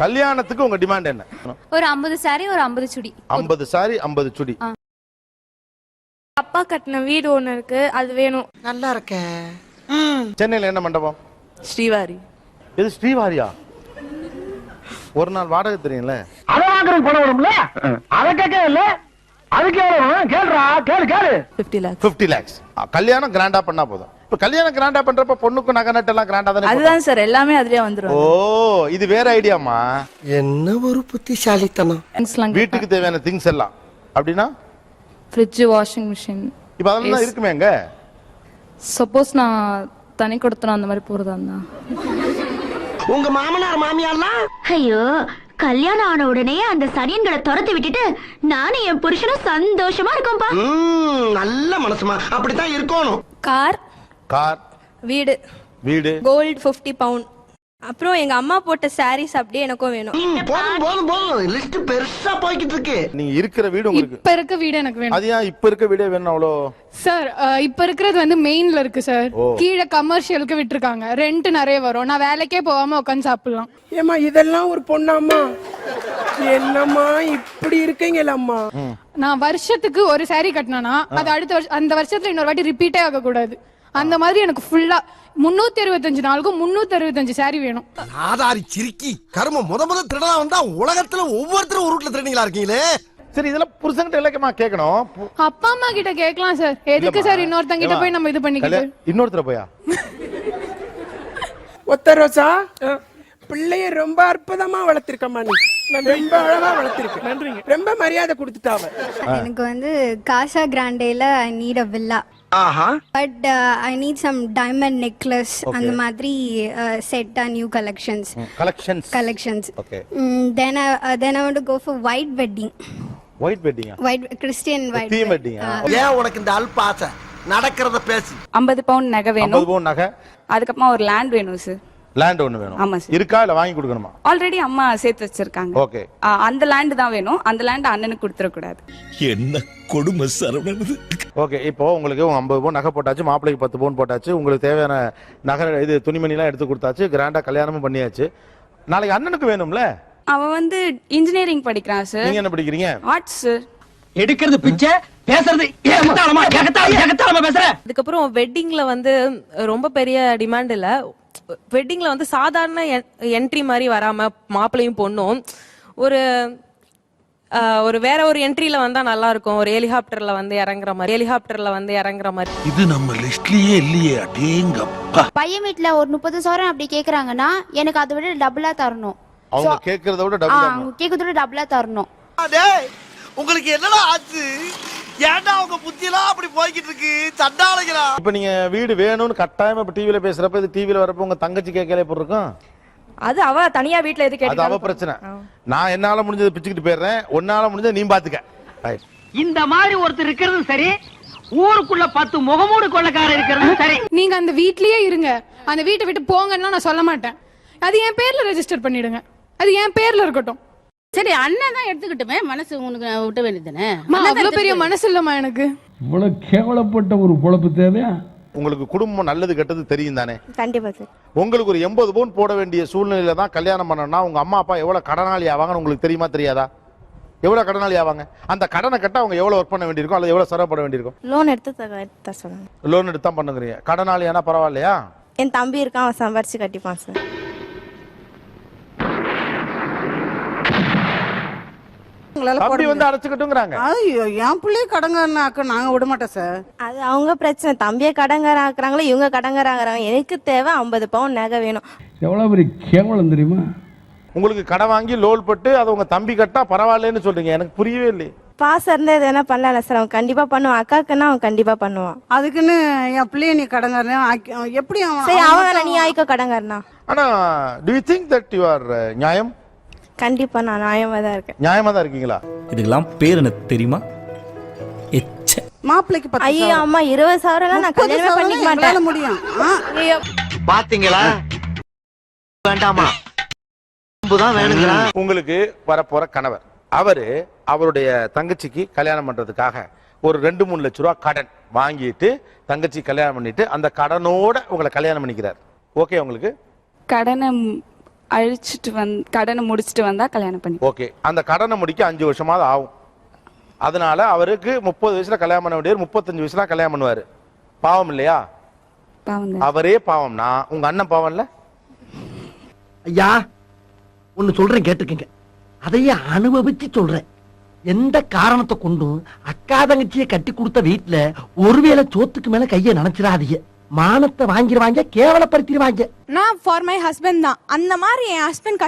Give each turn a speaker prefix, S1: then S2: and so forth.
S1: கல்யாணத்துக்கு உங்க டிமாண்ட் என்ன?
S2: ஒரு 50 saree ஒரு 50 சுடி.
S1: 50 saree 50 சுடி.
S3: அப்பா கட்டின வீடு ஒண்ணு இருக்கு, அது வேணும்.
S4: நல்லா இருக்க.
S1: சென்னையில என்ன மண்டபம்?
S4: ஸ்ரீவாரி.
S1: இது ஸ்ரீவாரியா? ஒரு நாள் வாடகை தெரியும்ல?
S5: அத வாங்குறதுக்கு பணம் வரும்ல, அத கேட்கவே இல்ல. அதுக்கு எவ்வளவு கேளுடா, கேளு
S4: 50 lakhs.
S1: 50 lakhs. கல்யாணம் கிராண்டா பண்ணா போதும். இப்ப கல்யாணம் கிராண்டா பண்றப்ப பொண்ணுக்கு நகை நட்டு எல்லாம் கிராண்டா தானே?
S4: அதுதான் சார், எல்லாமே அதுலயே வந்துரும்.
S1: ஓ, இது வேற ஐடியாமா?
S4: என்ன ஒரு புத்திசாலித்தனம்.
S1: வீட்டுக்கு தேவையான திங்ஸ் எல்லாம் அப்படின்னா
S6: ஃப்ரிட்ஜ், வாஷிங் மிஷின்.
S1: இப்ப அதெல்லாம் இருக்குமே எங்க?
S6: சப்போஸ் நான் தனி கொடுத்தனா அந்த மாதிரி போறதா இருந்தா.
S4: உங்க மாமனார் மாமியார்லாம்
S2: ஐயோ, கல்யாணம் ஆன உடனே அந்த சனியன்களை துரத்தி விட்டுட்டு நானும் என் புருஷனும் சந்தோஷமா இருக்கோம்பா.
S4: நல்ல மனசுமா, அப்படித்தான் இருக்கணும்.
S3: கார்,
S1: கார்,
S3: வீடு,
S1: வீடு,
S3: கோல்டு 50 பவுண்ட். அப்புறம் எங்க அம்மா போட்ட சாரீஸ் அப்படியே எனக்கும் வேணும்.
S4: போதும் லிஸ்ட் பெருசா போய்கிட்டு இருக்கு.
S1: நீங்க இருக்கிற வீடு உங்களுக்கு
S6: இப்ப இருக்க வீடு எனக்கு வேணும்.
S1: அது ஏன் இப்ப இருக்க வீடே வேணும் அவ்வளோ?
S6: சார் இப்ப இருக்கிறது வந்து மெயின்ல இருக்கு சார். கீழே கமர்ஷியலுக்கு விட்டுருக்காங்க, ரெண்ட் நிறைய வரும். நான் வேலைக்கே போகாம உட்காந்து சாப்பிடலாம்.
S7: ஏமா இதெல்லாம் ஒரு பொண்ணாம்மா? என்னம்மா இப்படி இருக்கீங்களம்மா?
S6: நான் வருஷத்துக்கு ஒரு saree கட்டினா அது அடுத்த அந்த வருஷத்துல இன்னொரு வாட்டி ரிப்பீட்டே ஆக கூடாது. அந்த மாதிரி எனக்கு ஃபுல்லா 365 நாளுக்கும் 365 saree வேணும்.
S4: ஆதாரி சிரிக்கி கர்ம முத திருடா வந்தா உலகத்துல ஒவ்வொருத்தரும் ஒரு ரூட்ல திருடீங்களா இருக்கீங்களே.
S1: சரி, இதெல்லாம் புருஷன்கிட்ட இலக்கமா கேட்கணும்.
S6: அப்பா அம்மா கிட்ட கேட்கலாம் சார். எதுக்கு சார் இன்னொருத்தங்க கிட்ட போய் நம்ம இது பண்ணிக்கிட்டு?
S1: இன்னொருத்தர போயா?
S7: ஒத்த ரோசா, பிள்ளைய ரொம்ப அற்புதமா வளர்த்திருக்கம்மா நீ. ரொம்ப அழகா வளர்த்திருக்க. நன்றிங்க. ரொம்ப மரியாதை கொடுத்துட்டாவ.
S8: எனக்கு வந்து காசா கிராண்டேல I need a villa. But I need some diamond necklace and மாதிரி set new collections. Collections.
S1: Okay.
S8: Then I want to go for white wedding.
S1: White wedding?
S8: White Christian white
S1: theme wedding.
S4: ஏன் உனக்கு இந்த அல்பாசை? நடக்கிறத பேசு.
S9: 50 bound நகை வேணும்.
S1: 50 bound நகை.
S9: அதுக்கப்புறமா ஒரு லேண்ட் வேணும் சார்.
S1: லேண்ட் ஒன்னு வேணும்.
S9: ஆமா சார்.
S1: இருக்கா இல்ல வாங்கி கொடுக்கணுமா?
S9: ஆல்ரெடி அம்மா சேர்த்து வச்சிருக்காங்க.
S1: ஓகே.
S9: அந்த லேண்ட் தான் வேணும். அந்த லேண்ட் அண்ணனுக்கு கொடுத்துற கூடாது.
S10: என்ன கொடுமை சரவணன்.
S1: ஓகே, இப்போ உங்களுக்கு 50 பவுன் நகை போட்டாச்சு, மாப்பிள்ளைக்கு 10 பவுன் போட்டாச்சு, உங்களுக்கு தேவையான நகை இது துணிமணி எல்லாம் எடுத்து கொடுத்தாச்சு, கிராண்டா கல்யாணமும் பண்ணியாச்சு. நாளைக்கு அண்ணனுக்கு வேணும்ல?
S9: அவன் வந்து இன்ஜினியரிங் படிக்கிறான் சார்.
S1: நீங்க என்ன படிக்கிறீங்க?
S9: Arts sir.
S5: எடுக்கிறது பிச்சை, பேசுறது ஏகத்தாளமா பேசுற.
S3: அதுக்கப்புறம் வெட்டிங்ல வந்து ரொம்ப பெரிய டிமாண்ட் இல்ல. வெட்டிங்ல வந்து சாதாரண என்ட்ரி மாதிரி வராம மாப்பிள்ளையும் பொண்ணும் ஒரு ஒரு வேற ஒரு என்ட்ரில வந்தா நல்லா இருக்கும். ஒரு ஹெலிகாப்டர்ல வந்து இறங்குற மாதிரி.
S10: இது நம்ம லிஸ்ட்லயே இல்லையே. அடேங்கப்பா.
S2: பையன் வீட்டுல ஒரு 30 சவரன் அப்படி கேக்குறாங்கன்னா எனக்கு அதை விட டபுளா தரணும்.
S1: அவங்க கேக்குறத விட டபுளா தரணும்.
S2: அவங்க கேக்குறத விட டபுளா தரணும்.
S4: டேய், உங்களுக்கு என்னடா ஆச்சு? ஏன்டா உங்க புத்தியெல்லாம் அப்படி போய்கிட்டு இருக்கு? சண்டாளங்களா.
S1: இப்போ நீங்க வீடு வேணும்னு கட்டாயமா இப்ப டிவில பேசுறப்ப, இது டிவில வரப்ப உங்க தங்கச்சி கேட்கல எப்படி இருக்கும்?
S3: அது அவ தனியா வீட்ல எது
S1: அது அவ பிரச்சனை. நான் என்னால முடிஞ்சதை பிச்சுக்கிட்டு போயிடுறேன், உன்னால முடிஞ்சதை நீ பாத்துக்க.
S5: இந்த மாதிரி ஒருத்தர் இருக்கிறது சரி, ஊருக்குள்ள 10 முகமூடு கொள்ளக்காரர் இருக்கிறது சரி.
S6: நீங்க அந்த வீட்லயே இருங்க, அந்த வீட்டை விட்டு போங்கன்னா நான் சொல்ல மாட்டேன். அது என் பேர்ல ரெஜிஸ்டர் பண்ணிடுங்க, அது என் பேர்ல இருக்கட்டும்.
S11: சரி, அண்ணன் தான் எடுத்துக்கிட்டுமே, மனசு உனக்கு விட்ட வேண்டியதுதானே?
S6: அவ்வளவு பெரிய மனசு இல்லம்மா எனக்கு.
S5: இவ்வளவு கேவலப்பட்ட ஒரு பொழப்பு தேவையா?
S1: உங்களுக்கு குடும்பம் நல்லது கெட்டது தெரியும் தானே?
S3: கண்டிப்பா சார்.
S1: உங்களுக்கு ஒரு 80 பவுன் போட வேண்டிய சூழ்நிலையில தான் கல்யாணம் பண்ணணும்னா உங்க அம்மா அப்பா எவ்வளவு கடனாளி ஆவாங்கன்னு உங்களுக்கு தெரியுமா தெரியாதா? எவ்வளவு கடனாளி ஆவாங்க? அந்த கடனை கட்ட அவங்க எவ்வளவு ஒர்க் பண்ண வேண்டியிருக்கும், அல்லது எவ்வளவு சிரமப்பட வேண்டியிருக்கும்?
S3: லோன் எடுத்து சொல்லுங்க.
S1: லோன் எடுத்து தான் பண்ணுங்கிறீங்க. கடனாளி ஆனா பரவாயில்லையா?
S3: என் தம்பி இருக்கான், அவன் சம்பாரிச்சு கட்டிப்பான் சார்.
S1: அப்படி வந்து அடைச்சுக்கிட்டுங்கிறாங்க.
S11: ஐயோ, என் பிள்ளைய கடங்காரனாக்க நாங்க விட மாட்டோம் சார்.
S3: அது அவங்க பிரச்சனை. தம்பியை கடங்கார ஆக்குறாங்களோ இவங்க கடங்காராங்கிறாங்க. எனக்கு தேவை 50 பவுன் நகை வேணும்.
S5: எவ்வளவு பெரிய கேவலம் தெரியுமா?
S1: உங்களுக்கு கடை வாங்கி லோன் போட்டு அதை உங்க தம்பி கட்டா பரவாயில்லன்னு சொல்றீங்க. எனக்கு புரியவே இல்லை.
S3: பாசம் இருந்தா எது வேணா பண்ணல சார். அவன் கண்டிப்பா பண்ணுவான். அக்காக்குன்னா அவன் கண்டிப்பா பண்ணுவான்.
S11: அதுக்குன்னு என் பிள்ளைய நீ கடங்காரனா எப்படி?
S3: சரி, அவன் நீ ஆயிக்கோ கடங்காரனா.
S1: ஆனா do you think that you are நியாயம்?
S3: கண்டிப்பா நான் நியாயமா தான் இருக்கேன்.
S1: நியாயமா தான் இருக்கீங்களா?
S10: இதுக்கெல்லாம் பேர் என்ன தெரியுமா?
S11: மாப்பிளைக்கு 10
S3: ஐயோ அம்மா 20,000 நான் கல்யாணமே பண்ணிக்க மாட்டேன்.
S11: முடியும்.
S4: பாத்தீங்களா? வேண்டாமா? வேணுங்களா?
S1: உங்களுக்கு வரப்போற கணவர் அவரு அவருடைய தங்கச்சிக்கு கல்யாணம் பண்றதுக்காக ஒரு 2-3 லட்ச ரூபா கடன் வாங்கிட்டு தங்கச்சி கல்யாணம் பண்ணிட்டு அந்த கடனோட உங்களை கல்யாணம் பண்ணிக்கிறார். ஓகே உங்களுக்கு?
S9: கடனை அழிச்சிட்டு கடனை முடிச்சிட்டு வந்தா கல்யாணம் பண்ணி.
S1: ஓகே, அந்த கடனை முடிக்க 5 வருஷமாவது ஆகும். அதனால அவருக்கு 30 வயசுல கல்யாணம் பண்ண வேண்டியவர் 35 வயசுல கல்யாணம் பண்ணுவாரு. பாவம் இல்லையா?
S9: பாவங்க.
S1: அவரே பாவம்னா உங்க அண்ணன் பாவம் இல்ல?
S5: ஐயா ஒன்னு சொல்றேன் கேட்டுக்கங்க, அதையே அனுபவிச்சு சொல்றேன். எந்த காரணத்தை கொண்டும் அக்கா தங்கச்சியை கட்டி கொடுத்த வீட்டுல ஒருவேளை சோத்துக்கு மேல கைய நினைச்சிடாதீங்க. மானத்தை வாங்கிடுவாங்க, கேவலப்படுத்திடுவாங்க.
S6: நான் ஃபார் மை ஹஸ்பண்ட் தான். அந்த மாதிரி என் ஹஸ்பண்ட்